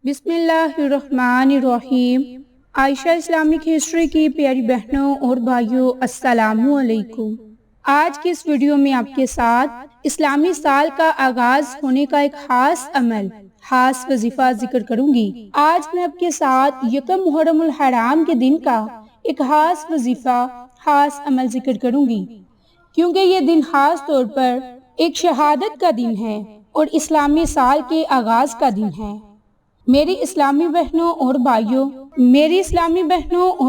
بسم اللہ الرحمن الرحیم۔ عائشہ اسلامک ہسٹری کی پیاری بہنوں اور بھائیوں، السلام علیکم۔ آج کی اس ویڈیو میں آپ کے ساتھ اسلامی سال کا آغاز ہونے کا ایک خاص عمل، خاص وظیفہ ذکر کروں گی۔ آج میں آپ کے ساتھ یکم محرم الحرام کے دن کا ایک خاص وظیفہ، خاص عمل ذکر کروں گی، کیونکہ یہ دن خاص طور پر ایک شہادت کا دن ہے اور اسلامی سال کے آغاز کا دن ہے۔ میری اسلامی بہنوں اور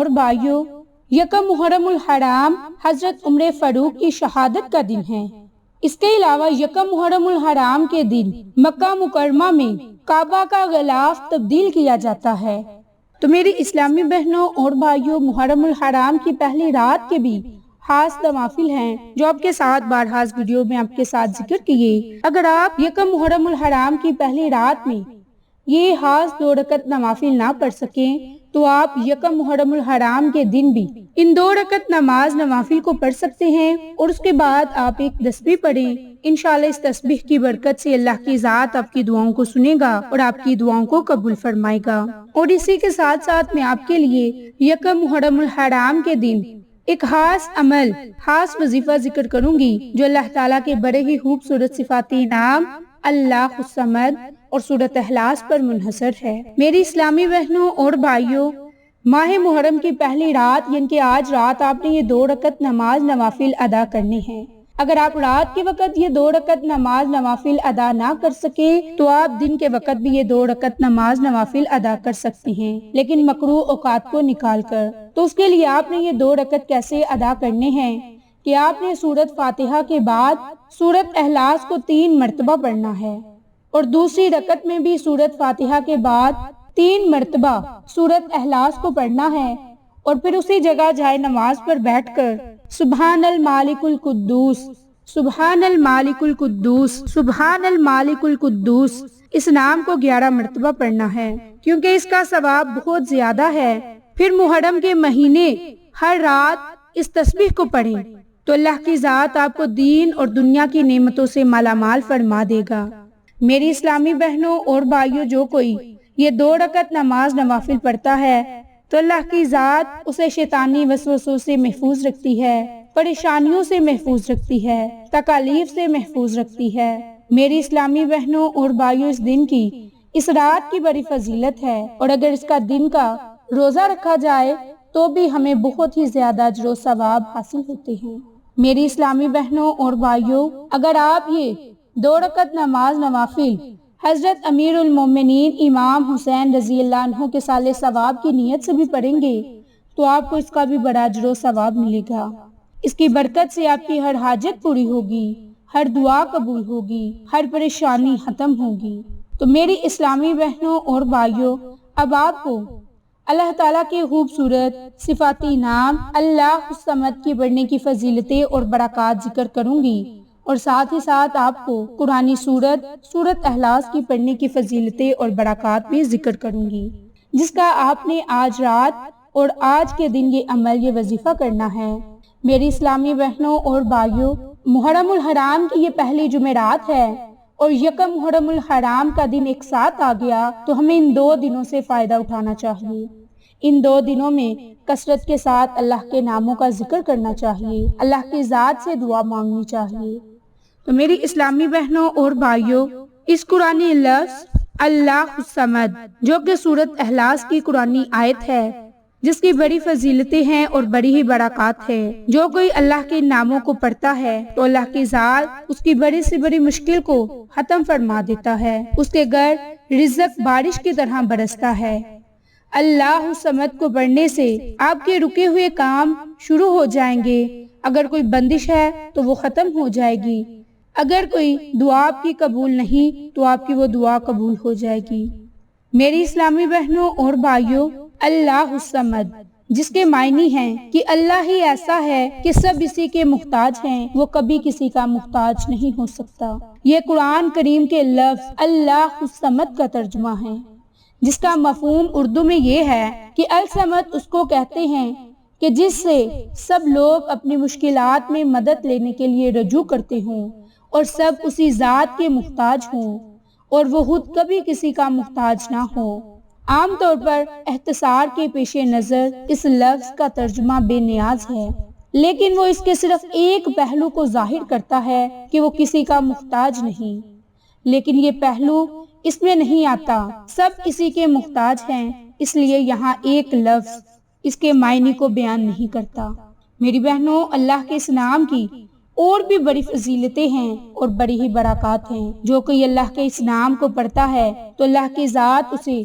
بھائیوں، یکم محرم الحرام حضرت عمر فاروق کی شہادت کا دن ہے۔ اس کے علاوہ یکم محرم الحرام کے دن مکہ مکرمہ میں کعبہ کا غلاف تبدیل کیا جاتا ہے۔ تو میری اسلامی بہنوں اور بھائیوں، محرم الحرام کی پہلی رات کے بھی خاص نوافل ہیں جو آپ کے ساتھ بارہا اس ویڈیو میں آپ کے ساتھ ذکر کیے۔ اگر آپ یکم محرم الحرام کی پہلی رات میں یہ خاص 2 رکعت نوافل نہ پڑھ سکیں تو آپ یکم محرم الحرام کے دن بھی ان 2 رکعت نماز نوافل کو پڑھ سکتے ہیں، اور اس کے بعد آپ ایک تسبیح پڑھیں۔ انشاءاللہ اس تسبیح کی برکت سے اللہ کی ذات آپ کی دعاؤں کو سنے گا اور آپ کی دعاؤں کو قبول فرمائے گا۔ اور اسی کے ساتھ ساتھ میں آپ کے لیے یکم محرم الحرام کے دن ایک خاص عمل، خاص وظیفہ ذکر کروں گی جو اللہ تعالیٰ کے بڑے ہی خوبصورت صفاتی نام اللہ الصمد اور سورۃ اخلاص پر منحصر ہے۔ میری اسلامی بہنوں اور بھائیوں، ماہ محرم کی پہلی رات یعنی کہ آج رات آپ نے یہ 2 رکعت نماز نوافل ادا کرنے ہیں۔ اگر آپ رات کے وقت یہ 2 رکعت نماز نوافل ادا نہ کر سکے تو آپ دن کے وقت بھی یہ 2 رکعت نماز نوافل ادا کر سکتے ہیں، لیکن مکروہ اوقات کو نکال کر۔ تو اس کے لیے آپ نے یہ 2 رکعت کیسے ادا کرنے ہیں کہ آپ نے سورۃ فاتحہ کے بعد سورۃ اخلاص کو 3 مرتبہ پڑھنا ہے، اور دوسری رکعت میں بھی سورۃ فاتحہ کے بعد 3 مرتبہ سورۃ اخلاص کو پڑھنا ہے، اور پھر اسی جگہ جائے نماز پر بیٹھ کر سبحان المالک القدوس، سبحان المالک القدوس، سبحان المالک القدوس اس نام کو 11 مرتبہ پڑھنا ہے، کیونکہ اس کا ثواب بہت زیادہ ہے۔ پھر محرم کے مہینے ہر رات اس تسبیح کو پڑھیں تو اللہ کی ذات آپ کو دین اور دنیا کی نعمتوں سے مالا مال فرما دے گا۔ میری اسلامی بہنوں اور بھائیوں، جو کوئی یہ 2 رکعت نماز نوافل پڑھتا ہے تو اللہ کی ذات اسے شیطانی وسوسوں سے محفوظ رکھتی ہے، پریشانیوں سے محفوظ رکھتی ہے، تکالیف سے محفوظ رکھتی ہے۔ میری اسلامی بہنوں اور بھائیوں، اس دن کی، اس رات کی بڑی فضیلت ہے، اور اگر اس کا دن کا روزہ رکھا جائے تو بھی ہمیں بہت ہی زیادہ اجر و ثواب حاصل ہوتے ہیں۔ میری اسلامی بہنوں اور بھائیوں، اگر آپ یہ 2 رکعت نماز نوافل حضرت امیر المومنین امام حسین رضی اللہ عنہ کے سال ثواب کی نیت سے بھی پڑھیں گے تو آپ کو اس کا بھی بڑا اجر و ثواب ملے گا۔ اس کی برکت سے آپ کی ہر حاجت پوری ہوگی، ہر دعا قبول ہوگی، ہر پریشانی ختم ہوگی۔ تو میری اسلامی بہنوں اور بھائیوں، اب آپ کو اللہ تعالیٰ کے خوبصورت صفاتی نام اللہ الصمد کی پڑھنے کی فضیلتیں اور برکات ذکر کروں گی، اور ساتھ ہی ساتھ آپ کو قرآنی سورۃ اخلاص کی پڑھنے کی فضیلتیں اور برکات بھی ذکر کروں گی، جس کا آپ نے آج رات اور آج کے دن یہ عمل، یہ وظیفہ کرنا ہے۔ میری اسلامی بہنوں اور بھائیوں، محرم الحرام کی یہ پہلی جمعرات ہے اور یکم محرم الحرام کا دن ایک ساتھ آ گیا، تو ہمیں ان 2 دنوں سے فائدہ اٹھانا چاہیے۔ ان 2 دنوں میں کثرت کے ساتھ اللہ کے ناموں کا ذکر کرنا چاہیے، اللہ کی ذات سے دعا مانگنی چاہیے۔ تو میری اسلامی بہنوں اور بھائیوں، اس قرآنی لفظ اللہ الصمد، جو کہ سورۃ اخلاص کی قرآنی آیت ہے، جس کی بڑی فضیلتیں ہیں اور بڑی ہی برکات ہے، جو کوئی اللہ کے ناموں کو پڑھتا ہے تو اللہ کی ذات اس کی بڑی سے بڑی مشکل کو ختم فرما دیتا ہے، اس کے گھر رزق بارش کی طرح برستا ہے۔ اللہ الصمد کو پڑھنے سے آپ کے رکے ہوئے کام شروع ہو جائیں گے، اگر کوئی بندش ہے تو وہ ختم ہو جائے گی، اگر کوئی دعا آپ کی قبول نہیں تو آپ کی وہ دعا قبول ہو جائے گی۔ میری اسلامی بہنوں اور بھائیوں، اللہ الصمد، جس کے معنی ہیں کہ اللہ ہی ایسا ہے کہ سب اسی کے محتاج ہیں، وہ کبھی کسی کا محتاج نہیں ہو سکتا، یہ قرآن کریم کے لفظ اللہ الصمد کا ترجمہ ہے، جس کا مفہوم اردو میں یہ ہے کہ الصمد اس کو کہتے ہیں کہ جس سے سب لوگ اپنی مشکلات میں مدد لینے کے لیے رجوع کرتے ہوں اور سب اسی ذات کے محتاج ہوں، اور وہ خود کبھی کسی کا محتاج نہ ہو۔ عام طور پر احتسار کے پیش نظر اس لفظ کا ترجمہ بے نیاز ہے، لیکن وہ اس کے صرف ایک پہلو کو ظاہر کرتا ہے کہ وہ کسی کا محتاج نہیں، لیکن یہ پہلو اس میں نہیں آتا۔ سب کسی کے محتاج ہیں، اس لیے یہاں ایک لفظ اس کے معنی کو بیان نہیں کرتا۔ میری بہنوں، اللہ کے اس نام کی اور بھی بڑی فضیلتیں ہیں اور بڑی ہی برکات ہیں۔ جو کوئی اللہ کے اس نام کو پڑھتا ہے تو اللہ کی ذات اسے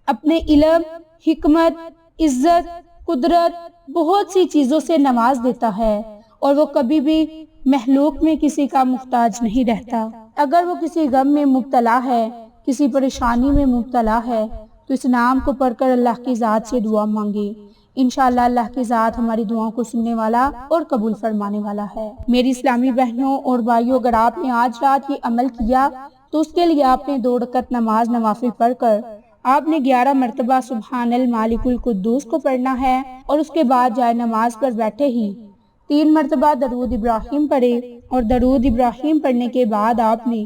اپنے علم، حکمت، عزت، قدرت، بہت سی چیزوں سے نواز دیتا ہے، اور وہ کبھی بھی مخلوق میں کسی کا محتاج نہیں رہتا۔ اگر وہ کسی غم میں مبتلا ہے، کسی پریشانی میں مبتلا ہے، تو اس نام کو پڑھ کر اللہ کی ذات سے دعا مانگے۔ انشاءاللہ اللہ کی ذات ہماری دعاؤں کو سننے والا اور قبول فرمانے والا ہے۔ میری اسلامی بہنوں اور بھائیوں، اگر آپ نے آج رات یہ عمل کیا تو اس کے لیے آپ نے 2 رکعت نماز نوافل پڑھ کر آپ نے 11 مرتبہ سبحان المالک القدوس کو پڑھنا ہے، اور اس کے بعد جائے نماز پر بیٹھے ہی 3 مرتبہ درود ابراہیم پڑھے، اور درود ابراہیم پڑھنے کے بعد آپ نے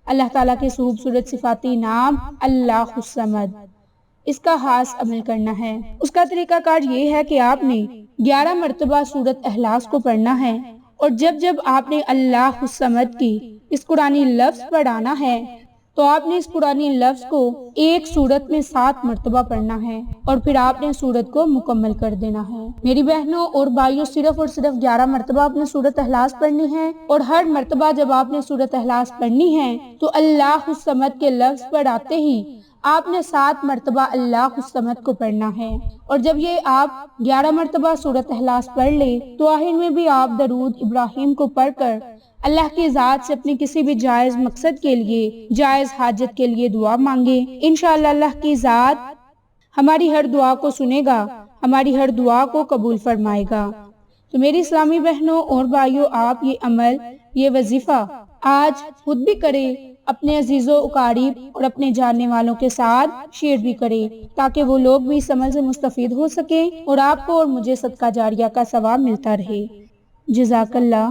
اللہ تعالیٰ کے خوبصورت صفاتی نام اللہ الصمد اس کا خاص عمل کرنا ہے۔ اس کا طریقہ کار یہ ہے کہ آپ نے 11 مرتبہ سورۃ اخلاص کو پڑھنا ہے، اور جب آپ نے اللہ الصمد کی اس قرآنی لفظ پڑھانا ہے تو آپ نے اس قرآنی لفظ کو ایک سورت میں 7 مرتبہ پڑھنا ہے، اور پھر آپ نے سورت کو مکمل کر دینا ہے۔ میری بہنوں اور بھائیوں، صرف اور صرف 11 مرتبہ آپ نے سورۃ اخلاص پڑھنی ہے، اور ہر مرتبہ جب آپ نے سورۃ اخلاص پڑھنی ہے تو اللہ الصمد کے لفظ پڑھاتے ہی آپ نے 7 مرتبہ اللہ الصمد کو پڑھنا ہے، اور جب یہ آپ 11 مرتبہ سورۃ اخلاص پڑھ لے تو آخر میں بھی آپ درود ابراہیم کو پڑھ کر اللہ کی ذات سے اپنی کسی بھی جائز مقصد کے لیے، جائز حاجت کے لیے دعا مانگے۔ انشاءاللہ اللہ کی ذات ہماری ہر دعا کو سنے گا، ہماری ہر دعا کو قبول فرمائے گا۔ تو میری اسلامی بہنوں اور بھائیوں، آپ یہ عمل، یہ وظیفہ آج خود بھی کریں، اپنے عزیزوں اقارب اور اپنے جاننے والوں کے ساتھ شیئر بھی کریں، تاکہ وہ لوگ بھی اس عمل سے مستفید ہو سکیں اور آپ کو اور مجھے صدقہ جاریہ کا ثواب ملتا رہے۔ جزاک اللہ۔